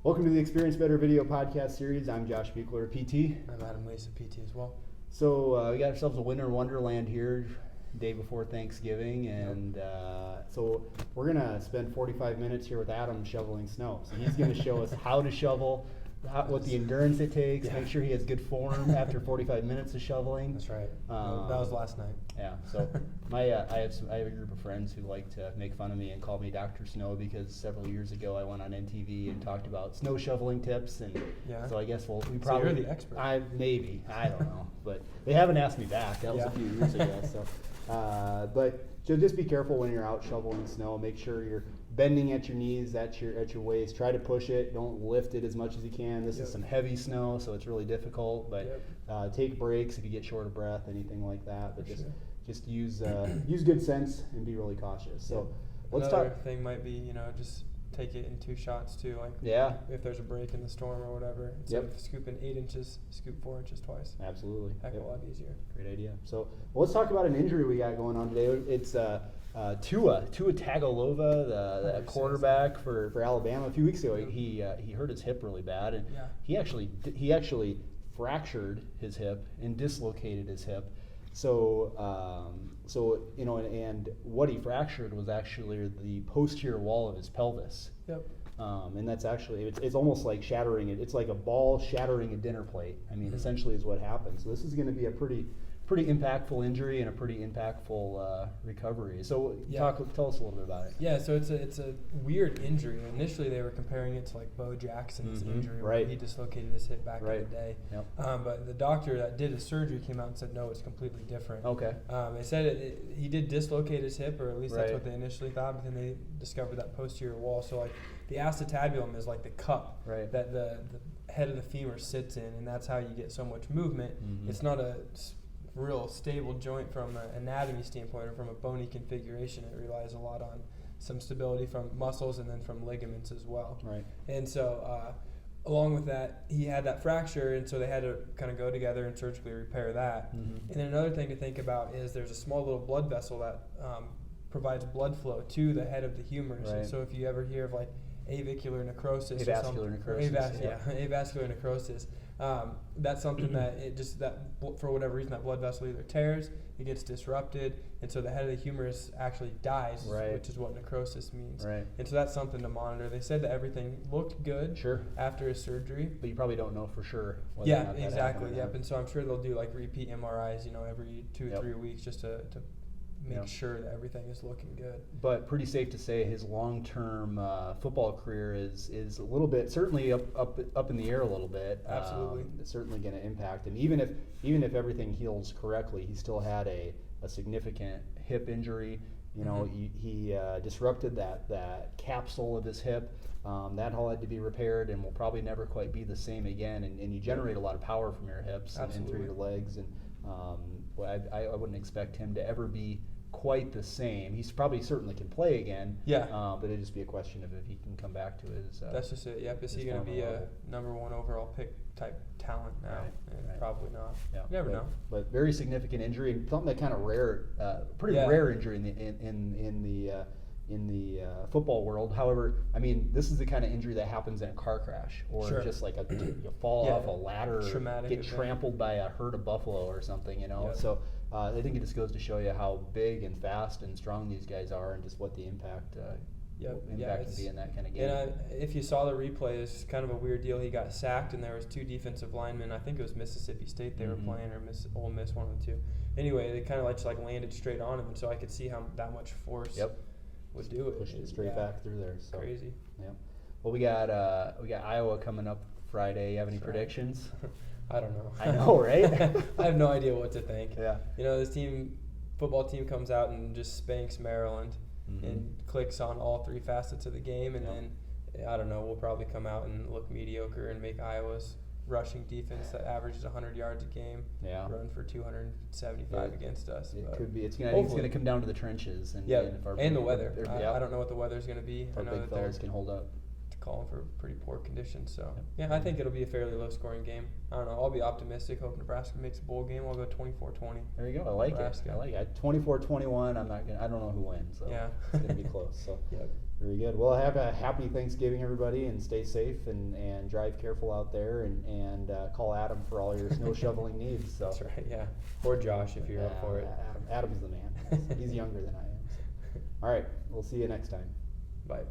Welcome to the Experience Better video podcast series. I'm Josh Buechler, PT. I'm Adam Lisa, PT as well. So we got ourselves a winter wonderland here, day before Thanksgiving, and so we're gonna spend 45 minutes here with Adam shoveling snow. So he's gonna show us how to shovel, what the endurance it takes, make sure he has good form after 45 minutes of shoveling. That's right. That was last night. Yeah. So I have a group of friends who like to make fun of me and call me Dr. Snow because several years ago I went on NTV and talked about snow shoveling tips, and so I guess we probably. So you're the expert. I don't know, but they haven't asked me back. That was a few years ago. So, but just be careful when you're out shoveling snow. Make sure you're bending at your knees, at your waist. Try to push it. Don't lift it as much as you can. This is some heavy snow, so it's really difficult. But take breaks if you get short of breath, anything like that. But just use good sense and be really cautious. So let's Another talk. thing might be, just take it in 2 shots too. Like if there's a break in the storm or whatever, instead of scooping 8 inches, scoop 4 inches twice. Absolutely. Heck of a lot easier. Great idea. So let's talk about an injury we got going on today. It's Tua Tagovailoa, the quarterback for Alabama. A few weeks ago, he hurt his hip really bad, and he actually fractured his hip and dislocated his hip. So and what he fractured was actually the posterior wall of his pelvis. And that's actually it's almost like shattering it. It's like a ball shattering a dinner plate. I mean, essentially is what happened. So this is going to be a pretty impactful injury and a pretty impactful recovery. So tell us a little bit about it. Yeah, so it's a weird injury. Initially, they were comparing it to like Bo Jackson's injury, where he dislocated his hip back in the day. But the doctor that did his surgery came out and said, no, it's completely different. Okay. They said he did dislocate his hip, or at least that's what they initially thought, but then they discovered that posterior wall. So like the acetabulum is like the cup that the head of the femur sits in, and that's how you get so much movement. It's not a real stable joint from an anatomy standpoint or from a bony configuration. It relies a lot on some stability from muscles and then from ligaments as well. And so along with that, he had that fracture, and so they had to kind of go together and surgically repair that. And then another thing to think about is there's a small little blood vessel that provides blood flow to the head of the humerus. And so if you ever hear of like avascular necrosis, avascular necrosis, that's something that for whatever reason that blood vessel either tears, it gets disrupted, and so the head of the humerus actually dies, which is what necrosis means. And so that's something to monitor. They said that everything looked good after his surgery, but you probably don't know for sure. Exactly. And so I'm sure they'll do like repeat MRIs, every 2 or 3 weeks just to make sure that everything is looking good. But pretty safe to say his long-term football career is a little bit, certainly up in the air a little bit. Absolutely. It's certainly going to impact him. Even if everything heals correctly, he still had a significant hip injury. He disrupted that capsule of his hip. That all had to be repaired and will probably never quite be the same again. And you generate a lot of power from your hips and through your legs. And I wouldn't expect him to ever be quite the same. He's probably certainly can play again. But it'd just be a question of if he can come back to his. That's just it. Is he going to be a number 1 overall pick type talent now? Probably not. You never know. But very significant injury, and something that kind of rare, pretty rare injury in the football world. However, I mean, this is the kind of injury that happens in a car crash, or just like you fall off a ladder, get trampled by a herd of buffalo or something. So. I think it just goes to show you how big and fast and strong these guys are, and just what the impact can be in that kind of game. And if you saw the replay, it's kind of a weird deal. He got sacked, and there was 2 defensive linemen. I think it was Mississippi State they were playing, or Ole Miss, one of the 2. Anyway, they kind of just landed straight on him, and so I could see how that much force would do it. Pushing it straight back through there. So. Crazy. Yeah. Well, we got Iowa coming up Friday. You have any predictions? I don't know. I know, right? I have no idea what to think. Yeah. This football team comes out and just spanks Maryland and clicks on all 3 facets of the game, and then, I don't know, we'll probably come out and look mediocre and make Iowa's rushing defense that averages 100 yards a game run for 275 against us. It could be. It's going to come down to the trenches. And the weather. I don't know what the weather's going to be. Our big fellas can hold up. Calling for pretty poor conditions, so I think it'll be a fairly low-scoring game. I don't know. I'll be optimistic. Hope Nebraska makes a bowl game. I'll go 24-20. There you go. I like Nebraska. It. I like it. 24-21. I don't know who wins. So it's gonna be close. So Very good. Well, have a happy Thanksgiving, everybody, and stay safe and drive careful out there and call Adam for all your snow shoveling needs. So. That's right, yeah. Or Josh if you're up for it. Adam's the man. He's younger than I am. So. All right, we'll see you next time. Bye.